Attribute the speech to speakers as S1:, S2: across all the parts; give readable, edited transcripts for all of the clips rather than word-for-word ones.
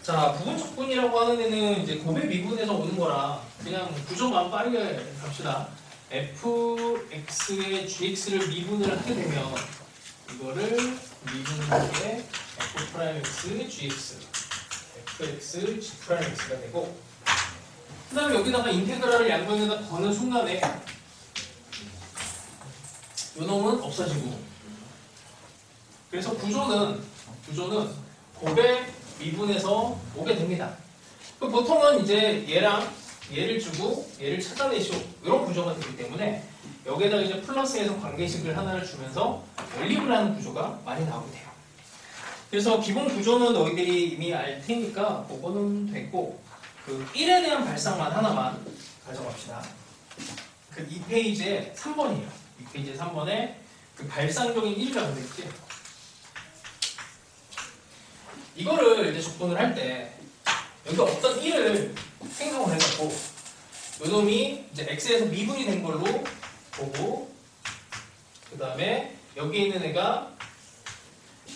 S1: 자, 부분 적분이라고 하는 애는 이제 곱의 미분에서 오는 거라 그냥 구조만 빠르게 갑시다. fx의 gx를 미분을 하게 되면 이거를 미분한 게 f'x gx fx g'x가 되고, 그 다음에 여기다가 인테그랄을 양변에다 거는 순간에 요 놈은 없어지고, 그래서 구조는 곱의 미분에서 오게 됩니다. 보통은 이제 얘랑 얘를 주고 얘를 찾아내시오 이런 구조가 되기 때문에 여기에다가 이제 플러스에서 관계식을 하나를 주면서 연립을 하는 구조가 많이 나오게 돼요. 그래서 기본 구조는 너희들이 이미 알 테니까 그거는 됐고, 그 1에 대한 발상만 하나만 가져갑시다. 그 2페이지에 3번이에요. 2페이지 3번에 그 발상적인 1이라고 되어있지. 이거를 이제 적분을 할 때 여기가 어떤 1을 생성을 해갖고 요놈이 이제 x에서 미분이 된 걸로 보고, 그 다음에 여기에 있는 애가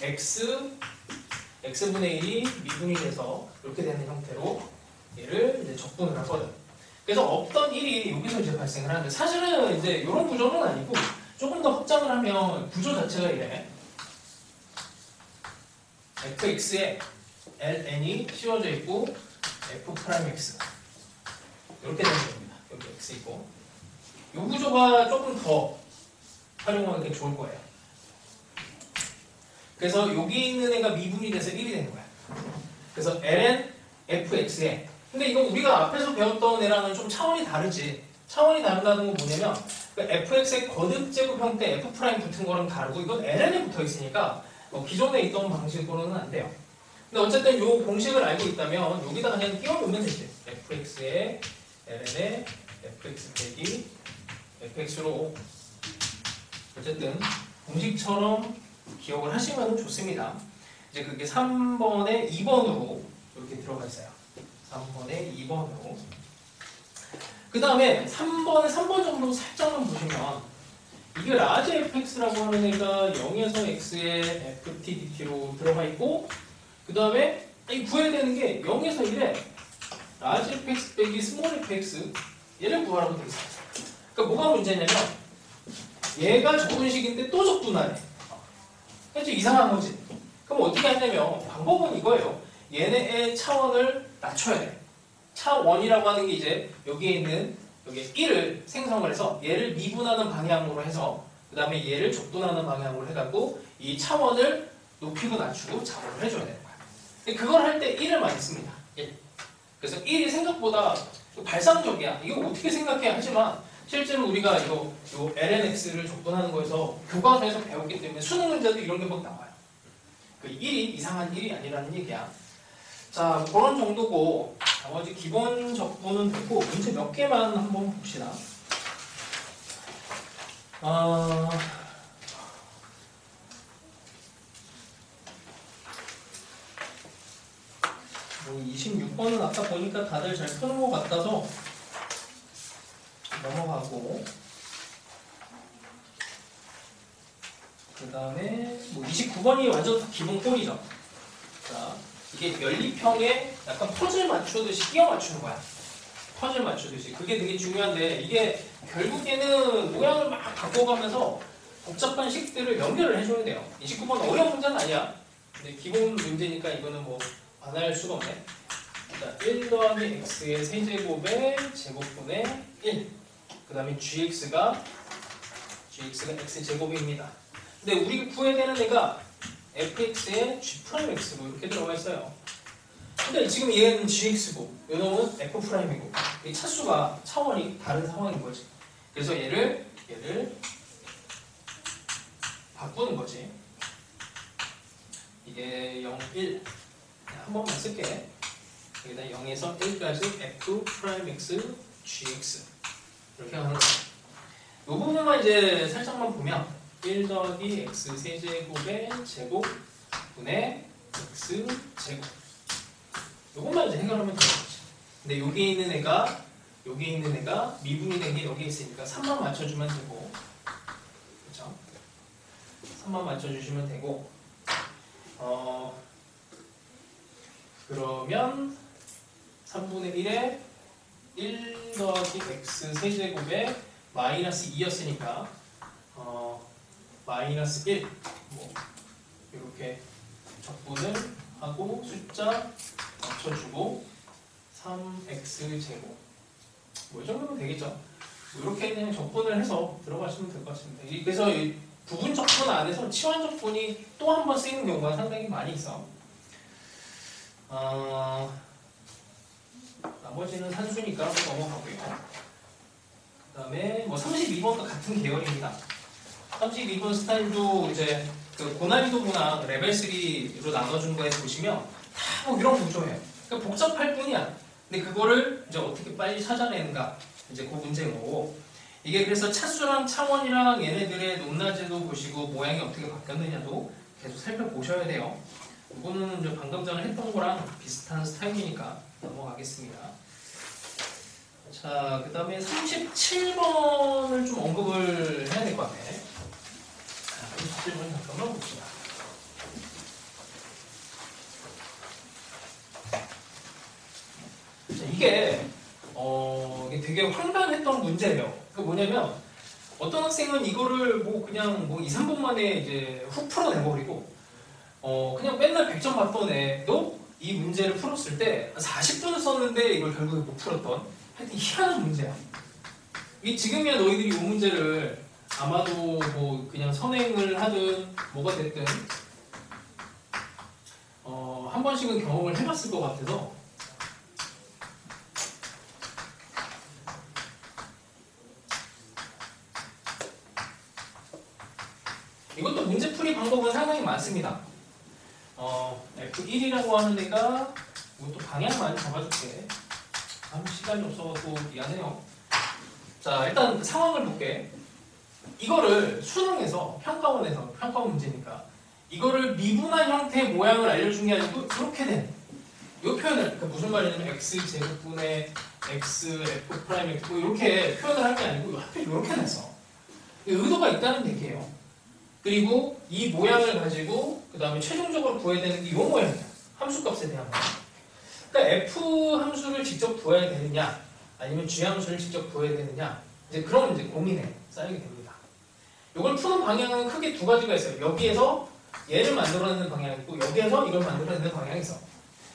S1: x분의 1이 미분이 돼서 이렇게 되는 형태로 얘를 이제 적분을 하거든. 그래서 없던 1이 여기서 이제 발생을 하는데, 사실은 이제 이런 구조는 아니고 조금 더 확장을 하면 구조 자체가 이래. fx에 ln이 씌워져 있고 f'x 이렇게 되는 겁니다. 여기 x 있고, 이 구조가 조금 더 활용하는 게 좋을 거예요. 그래서 여기 있는 애가 미분이 돼서 1이 되는 거야. 그래서 ln fx에, 근데 이거 우리가 앞에서 배웠던 애랑은 좀 차원이 다르지. 차원이 다르다는 건 뭐냐면 그 fx의 거듭제곱 형태 f' 붙은 거랑 다르고, 이건 ln에 붙어 있으니까 기존에 있던 방식으로는 안 돼요. 근데 어쨌든 이 공식을 알고 있다면 여기다 그냥 끼워놓으면 되지. fx에 ln에 fx 빼기 fx로 어쨌든 공식처럼 기억을 하시면 좋습니다. 이제 그게 3번에 2번으로 이렇게 들어가 있어요. 3번에 2번으로. 그 다음에 3번 정도 살짝만 보시면 이게 라지 fx라고 하는 애가 0에서 x의 ftdt로 들어가 있고, 그 다음에 구해야 되는 게 0에서 1에 라지 fx 빼기 스몰 fx 얘를 구하라고 되어 있어요. 그러니까 뭐가 문제냐면 얘가 적분식인데 또 적분하네. 그렇죠? 이상한 거지. 그럼 어떻게 하냐면 방법은 이거예요. 얘네의 차원을 낮춰야 돼. 차원이라고 하는 게 이제 여기에 있는 여기 1을 생성을 해서 얘를 미분하는 방향으로 해서 그 다음에 얘를 적분하는 방향으로 해갖고 이 차원을 높이고 낮추고 작업을 해줘야 되는 거야. 그걸 할 때 1을 많이 씁니다. 1. 그래서 1이 생각보다 발상적이야. 이거 어떻게 생각해 하지만 실제로 우리가 요 lnx를 적분하는 거에서 교과서에서 배웠기 때문에 수능 문제도 이런 게 막 나와요. 그 1이 이상한 1이 아니라는 얘기야. 자, 그런 정도고 나머지 기본 적분은 됐고 문제 몇 개만 한번 봅시다. 26번은 아까 보니까 다들 잘 푸는 것 같아서 넘어가고, 그 다음에 29번이 완전 기본 꼴이죠. 자, 이게 연립형에 약간 퍼즐 맞추듯이 끼워 맞추는 거야. 퍼즐 맞추듯이. 그게 되게 중요한데 이게 결국에는 모양을 막 바꿔가면서 복잡한 식들을 연결을 해줘야 돼요. 29번 어려운 문제는 아니야. 근데 기본 문제니까 이거는 뭐 안 할 수가 없네. 자, 1 더하기 x의 세제곱의 제곱분의 1. 그 다음에 gx가 x제곱입니다. 근데 우리가 구해야 되는 애가 fx에 g'x로 이렇게 들어가 있어요. 근데 지금 얘는 gx고 요놈은 f'이고 이 차수가 차원이 다른 상황인 거지. 그래서 얘를 바꾸는 거지. 이게 0, 1 한 번만 쓸게. 여기다 0에서 1까지 f'x gx 이렇게 하는 거야. 이 부분만 이제 살짝만 보면 1 더하기 x 세제곱의 제곱분의 x 제곱 이것만 이제 해결하면 되는 거지. 근데 여기 있는 애가 미분이 된 게 여기 있으니까 3만 맞춰주면 되고, 그렇죠? 3만 맞춰주시면 되고, 그러면 3분의 1에 1 더하기 x 세제곱에 마이너스 2였으니까 마이너스 1 뭐 이렇게 적분을 하고 숫자 맞춰주고 3x 제곱 뭐 이 정도면 되겠죠. 이렇게 그냥 적분을 해서 들어가시면 될 것 같습니다. 그래서 이 부분 적분 안에서 치환 적분이 또 한 번 쓰이는 경우가 상당히 많이 있어. 나머지는 산수니까 넘어가고요. 그 다음에 뭐 32번도 같은 계열입니다. 32번 스타일도 이제 그 고난이도구나 레벨 3로 나눠준 거에 보시면 다 뭐 이런 구조예요. 그러니까 복잡할 뿐이야. 근데 그거를 이제 어떻게 빨리 찾아내는가 이제 그 문제인 거고, 이게 그래서 차수랑 차원이랑 얘네들의 높낮이도 보시고 모양이 어떻게 바뀌었느냐도 계속 살펴보셔야 돼요. 이거는 이제 방금 전에 했던 거랑 비슷한 스타일이니까 넘어가겠습니다. 자, 그 다음에 37번을 좀 언급을 해야 될 것 같아. 37번 잠깐만 봅시다. 자, 이게 되게 황당했던 문제예요. 그 뭐냐면 어떤 학생은 이거를 뭐 그냥 뭐 2, 3분 만에 이제 훅 풀어내버리고 그냥 맨날 100점 받던 애도 이 문제를 풀었을 때 40분을 썼는데 이걸 결국에 못 풀었던 하여튼 희한한 문제야. 이 지금이야 너희들이 이 문제를 아마도 뭐 그냥 선행을 하든 뭐가 됐든 한 번씩은 경험을 해봤을 것 같아서 이것도 문제풀이 방법은 상당히 많습니다. F1이라고 하는 애가 이것도 방향 많이 잡아줄게. 시간이 없어갖고 미안해요. 자, 일단 상황을 볼게. 이거를 수능에서 평가원에서 평가원 문제니까 이거를 미분한 형태의 모양을 알려준 게 아니고 이렇게 된 이 표현을, 그러니까 무슨 말이냐면 x제곱분의 x f 프라임 x 뭐 이렇게 표현을 할 게 아니고 하필 이렇게 냈어. 의도가 있다는 얘기예요. 그리고 이 모양을 가지고 그 다음에 최종적으로 구해야 되는 게 이 모양이야. 함수값에 대한 거. 그러니까 f 함수를 직접 구해야 되느냐 아니면 g 함수를 직접 구해야 되느냐 이제 그런 이제 고민에 쌓이게 됩니다. 이걸 푸는 방향은 크게 두 가지가 있어요. 여기에서 얘를 만들어내는 방향이 있고 여기에서 이걸 만들어내는 방향이 있어.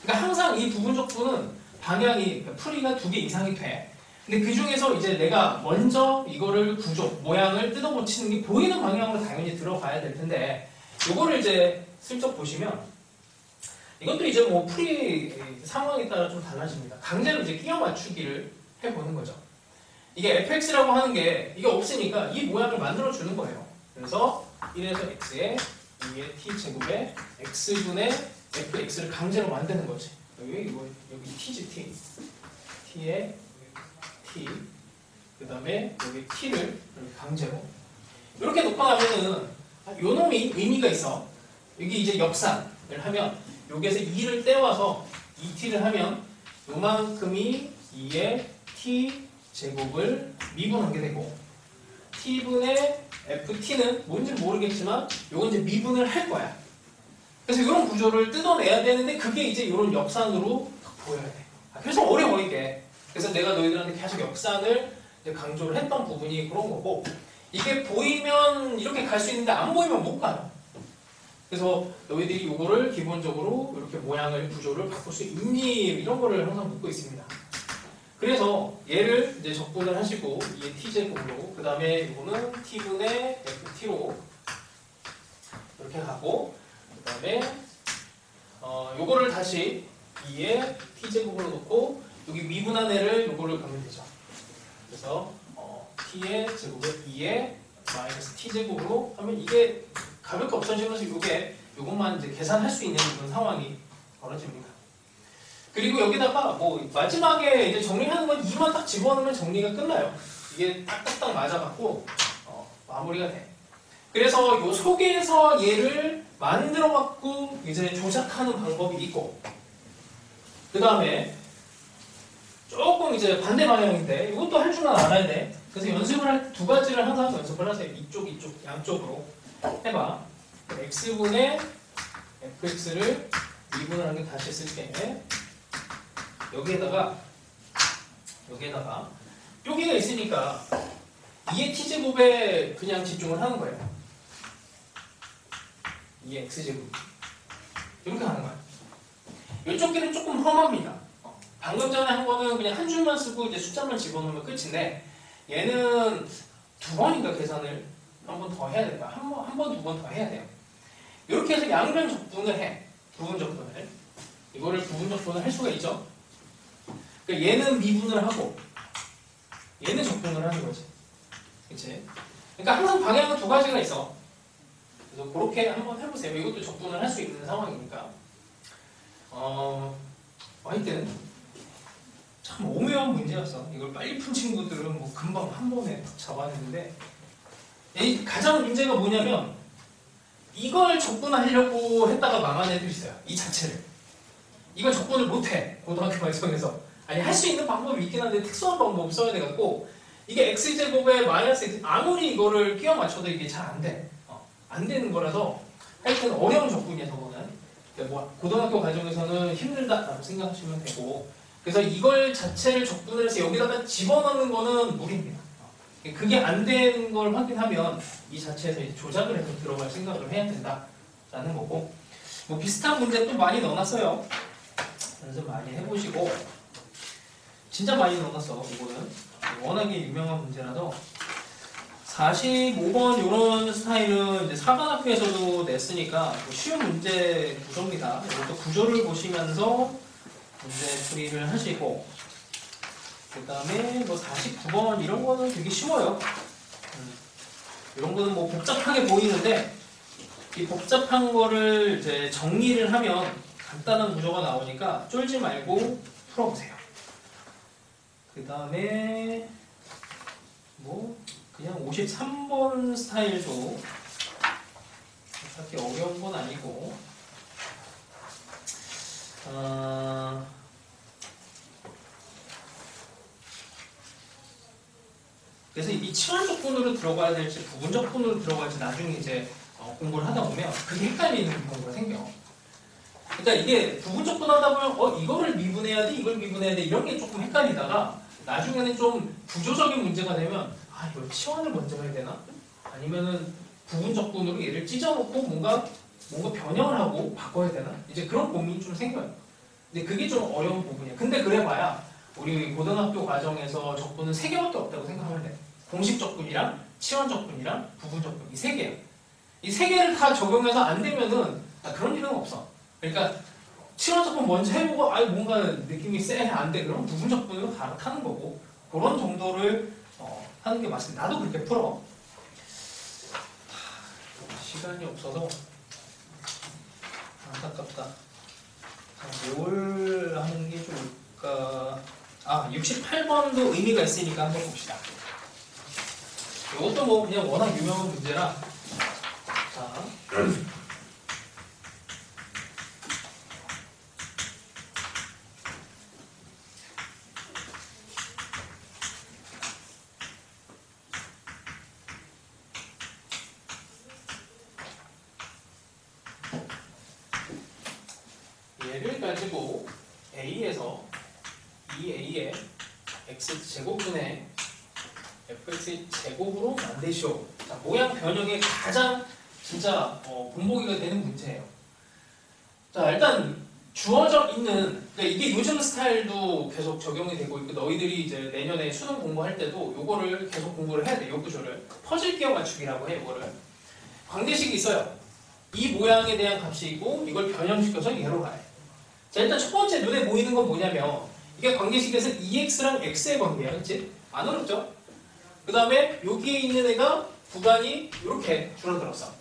S1: 그러니까 항상 이 부분적 푸는 방향이 그러니까 풀이가 2개 이상이 돼. 근데 그 중에서 이제 내가 먼저 이거를 구조, 모양을 뜯어고치는 게 보이는 방향으로 당연히 들어가야 될 텐데 요거를 이제 슬쩍 보시면 이것도 이제 뭐 풀이 상황에 따라 좀 달라집니다. 강제로 이제 끼워 맞추기를 해보는 거죠. 이게 fx라고 하는 게 이게 없으니까 이 모양을 만들어 주는 거예요. 그래서 1에서 x에 2의 t제곱에 x분의 fx를 강제로 만드는 거지. 여기 t지 t. t에 t. 그 다음에 여기 t를 강제로. 이렇게 놓고 나면은 요 놈이 의미가 있어. 여기 이제 역산을 하면 여기에서 2를 떼와서 2t를 하면 요만큼이 2의 t 제곱을 미분하게 되고 t분의 ft는 뭔지 모르겠지만 요건 이제 미분을 할 거야. 그래서 이런 구조를 뜯어내야 되는데 그게 이제 이런 역산으로 보여야 돼. 그래서 어려워 이게. 그래서 내가 너희들한테 계속 역산을 강조를 했던 부분이 그런 거고 이게 보이면 이렇게 갈 수 있는데 안 보이면 못 가요. 그래서 너희들이 이거를 기본적으로 이렇게 모양을 구조를 바꿀 수 있니 이런 거를 항상 묻고 있습니다. 그래서 얘를 이제 적분을 하시고 2의 t제곱으로 그 다음에 이거는 t분의 ft로 이렇게 가고 그 다음에 요거를 다시 2의 t제곱으로 놓고 여기 미분한 애를 요거를 가면 되죠. 그래서 t의 제곱에 2의 마이너스 t제곱으로 하면 이게 가볍게 없어지면서 요것만 이제 계산할 수 있는 그런 상황이 벌어집니다. 그리고 여기다가 뭐 마지막에 이제 정리하는 건 2만 딱 집어넣으면 정리가 끝나요. 이게 딱딱딱 맞아갖고 마무리가 돼. 그래서 요 속에서 얘를 만들어갖고 이제 조작하는 방법이 있고 그 다음에 조금 이제 반대 방향인데 이것도 할 줄은 알아야 돼. 그래서 연습을 할 때 두 가지를 항상 연습을 하세요. 이쪽 양쪽으로 해봐. x분의 fx를 미분을 게 다시 쓸게. 여기에다가 여기가 있으니까 2의 t제곱에 그냥 집중을 하는 거예요. 2의 x제곱 이렇게 하는 거예요. 이쪽 길은 조금 험합니다. 방금 전에 한 거는 그냥 한 줄만 쓰고 이제 숫자만 집어넣으면 끝인데 얘는 두 번인가 계산을 한 번 더 해야 될까? 한 번, 두 번 더 해야 돼요. 이렇게 해서 양변 적분을 해. 부분 적분을. 이거를 부분 적분을 할 수가 있죠. 그러니까 얘는 미분을 하고 얘는 적분을 하는 거지. 그치? 그러니까 항상 방향은 두 가지가 있어. 그래서 그렇게 한번 해보세요. 이것도 적분을 할 수 있는 상황이니까. 하여튼 참 오묘한 문제였어. 이걸 빨리 푼 친구들은 뭐 금방 한 번에 잡아냈는데 가장 문제가 뭐냐면 이걸 적분하려고 했다가 망한 애들이 있어요. 이 자체를. 이걸 적분을 못해. 고등학교 완성에서. 아니 할 수 있는 방법이 있긴 한데 특수한 방법을 써야 돼갖고 이게 x제곱에 마이너스 x 아무리 이거를 끼워 맞춰도 이게 잘 안 돼. 안 되는 거라서 하여튼 어려운 적분이야 저거는. 뭐 고등학교 과정에서는 힘들다라고 생각하시면 되고 그래서 이걸 자체를 적분을 해서 여기다가 집어넣는 거는 무리입니다. 그게 안 되는 걸 확인하면 이 자체에서 이제 조작을 해서 들어갈 생각을 해야 된다라는 거고 뭐 비슷한 문제 또 많이 넣어놨어요. 연습 많이 해보시고 진짜 많이 넣어놨어. 이거는 워낙에 유명한 문제라서 45번 이런 스타일은 이제 사관학교에서도 냈으니까 쉬운 문제 구조입니다. 이것도 구조를 보시면서 문제 풀이를 하시고 그 다음에 뭐 49번 이런 거는 되게 쉬워요. 이런 거는 뭐 복잡하게 보이는데 이 복잡한 거를 이제 정리를 하면 간단한 구조가 나오니까 쫄지 말고 풀어보세요. 그 다음에 뭐 그냥 53번 스타일도 그렇게 어려운 건 아니고 그래서 이 치환 적분으로 들어가야 될지 부분 적분으로 들어갈지 나중에 이제 공부를 하다 보면 그게 헷갈리는 경우가 생겨. 그러니까 이게 부분 적분 하다 보면 이거를 미분해야 돼 이걸 미분해야 돼 이런 게 조금 헷갈리다가 나중에는 좀 구조적인 문제가 되면 이걸 치환을 먼저 해야 되나? 아니면은 부분 적분으로 얘를 찢어놓고 뭔가 변형을 하고 바꿔야 되나? 이제 그런 고민이 좀 생겨요. 근데 그게 좀 어려운 부분이야. 근데 그래봐야 우리 고등학교 과정에서 적분은 3개밖에 없다고 생각하면 돼. 공식 적분이랑 치환 적분이랑 부분 적분 이 3개야. 이 3개를 다 적용해서 안 되면은 그런 일은 없어. 그러니까 치환 적분 먼저 해보고 뭔가 느낌이 쎄 안 돼. 그럼 부분 적분으로 갈아타는 거고 그런 정도를 하는 게 맞습니다. 나도 그렇게 풀어. 시간이 없어서 안타깝다. 뭘 하는 게 좋을까? 68번도 의미가 있으니까 한번 봅시다. 이것도 뭐 그냥 워낙 유명한 문제라. 자. 얘를 가지고 A에서 2A의 X제곱분의 fx제곱으로 만드시오. 자, 모양 변형의 가장 진짜 본보기가 되는 문제예요. 자, 일단 주어져 있는 그러니까 이게 요즘 스타일도 계속 적용이 되고 있고 너희들이 이제 내년에 수능 공부할 때도 요거를 계속 공부를 해야 돼. 요 구조를 퍼즐 끼워 맞추기라고 해. 요거를 관계식이 있어요. 이 모양에 대한 값이 있고 이걸 변형시켜서 얘로 가요. 자, 일단 첫 번째 눈에 보이는 건 뭐냐면 이게 관계식에서 2x랑 x의 관계야. 그치? 안 어렵죠? 그 다음에 여기에 있는 애가 구간이 이렇게 줄어들었어.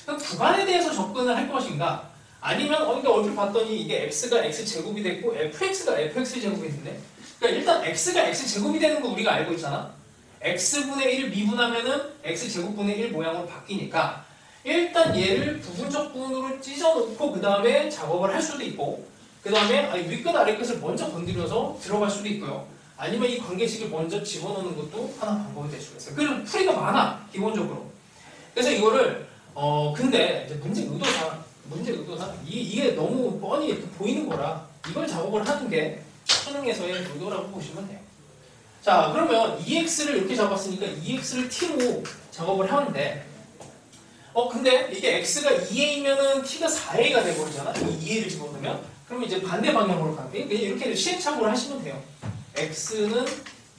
S1: 그럼 구간에 대해서 접근을 할 것인가? 아니면 그러니까 얼핏 봤더니 이게 x가 x제곱이 됐고 fx가 fx제곱이 됐네. 그러니까 일단 x가 x제곱이 되는 거 우리가 알고 있잖아. x분의 1 미분하면은 x제곱분의 1 모양으로 바뀌니까 일단 얘를 부분적분으로 찢어놓고 그 다음에 작업을 할 수도 있고 그 다음에 윗끝 아래끝을 먼저 건드려서 들어갈 수도 있고요. 아니면 이 관계식을 먼저 집어넣는 것도 하나 방법이 될 수가 있어요. 그래서 풀이가 많아 기본적으로. 그래서 이거를 근데 이제 문제 의도상 문제 의도상 이게 너무 뻔히 보이는 거라 이걸 작업을 하는 게 수능에서의 의도라고 보시면 돼요. 자, 그러면 EX를 이렇게 잡았으니까 EX를 T로 작업을 하는데 근데 이게 X가 2A면은 T가 4A가 되버리잖아. 이 2A를 집어넣으면. 그러면 이제 반대 방향으로 가게. 그냥 이렇게 시행착오를 하시면 돼요. X는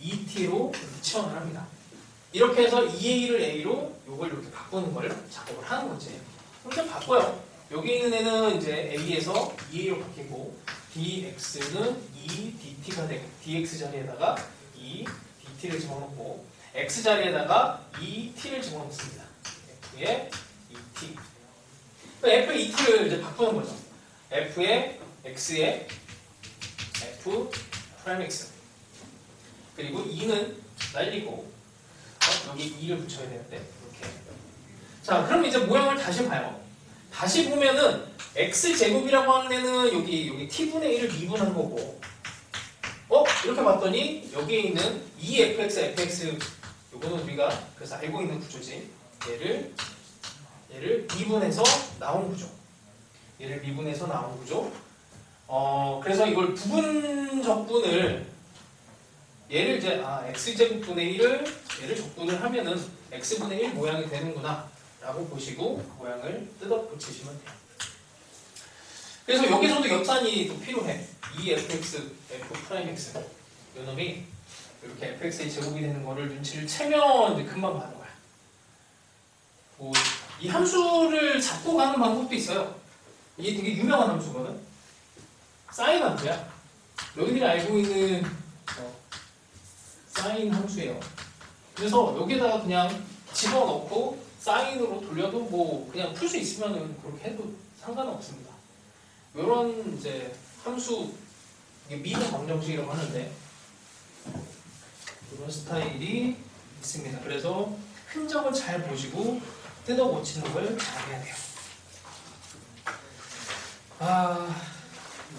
S1: 2T로 치환을 합니다. 이렇게 해서 2A를 A로 요걸 이렇게 바꾸는 걸 작업을 하는 거지. 그럼 이제 바꿔요. 여기 있는 애는 이제 A에서 2A로 바뀌고 DX는 2DT가 되고 DX 자리에다가 2DT를 집어넣고 X 자리에다가 2T를 집어넣습니다. F의 2T. F의 2T를 이제 바꾸는 거죠. F의 X의 F 프라임 X. 그리고 2는 날리고 여기 2를 붙여야 되는데 이렇게. 자, 그럼 이제 모양을 다시 봐요. 다시 보면은 X제곱이라고 하는 애는 여기 T분의 1을 미분한 거고 이렇게 봤더니 여기에 있는 2fx, fx 요거는 우리가 그래서 알고 있는 구조지. 얘를 미분해서 나온 구조. 얘를 미분해서 나온 구조. 그래서 이걸 부분 적분을 얘를 이제 x제곱분의 1을 얘를 적분을 하면은 x분의 1 모양이 되는구나 라고 보시고 모양을 뜯어 붙이시면 돼요. 그래서 여기서도 엽산이 또 필요해. 2fx, f'x 요 놈이 이렇게 fx의 제곱이 되는 거를 눈치를 채면 이제 금방 가는 거야. 이 함수를 잡고 가는 방법도 있어요. 이게 되게 유명한 함수거든. 사인 함수야. 너희들이 알고 있는 사인 함수예요. 그래서 여기다가 그냥 집어넣고 사인으로 돌려도 뭐 그냥 풀 수 있으면 그렇게 해도 상관은 없습니다. 이런 이제 함수 미분 방정식이라고 하는데 이런 스타일이 있습니다. 그래서 흔적을 잘 보시고 뜯어 고치는 걸 잘해야 돼요.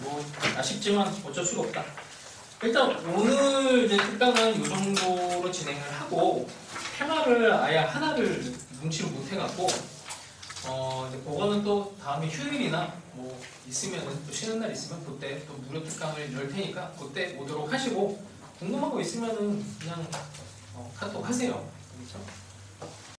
S1: 뭐 아쉽지만 어쩔 수가 없다. 일단 오늘 이제 특강은 이 정도로 진행을 하고 테마를 아예 하나를 눈치를 못 해갖고 이제 그거는 또 다음에 휴일이나 뭐 있으면은 또 쉬는 날 있으면 그때 또 무료 특강을 열 테니까 그때 오도록 하시고 궁금한 거 있으면은 그냥 카톡 하세요. 그렇죠?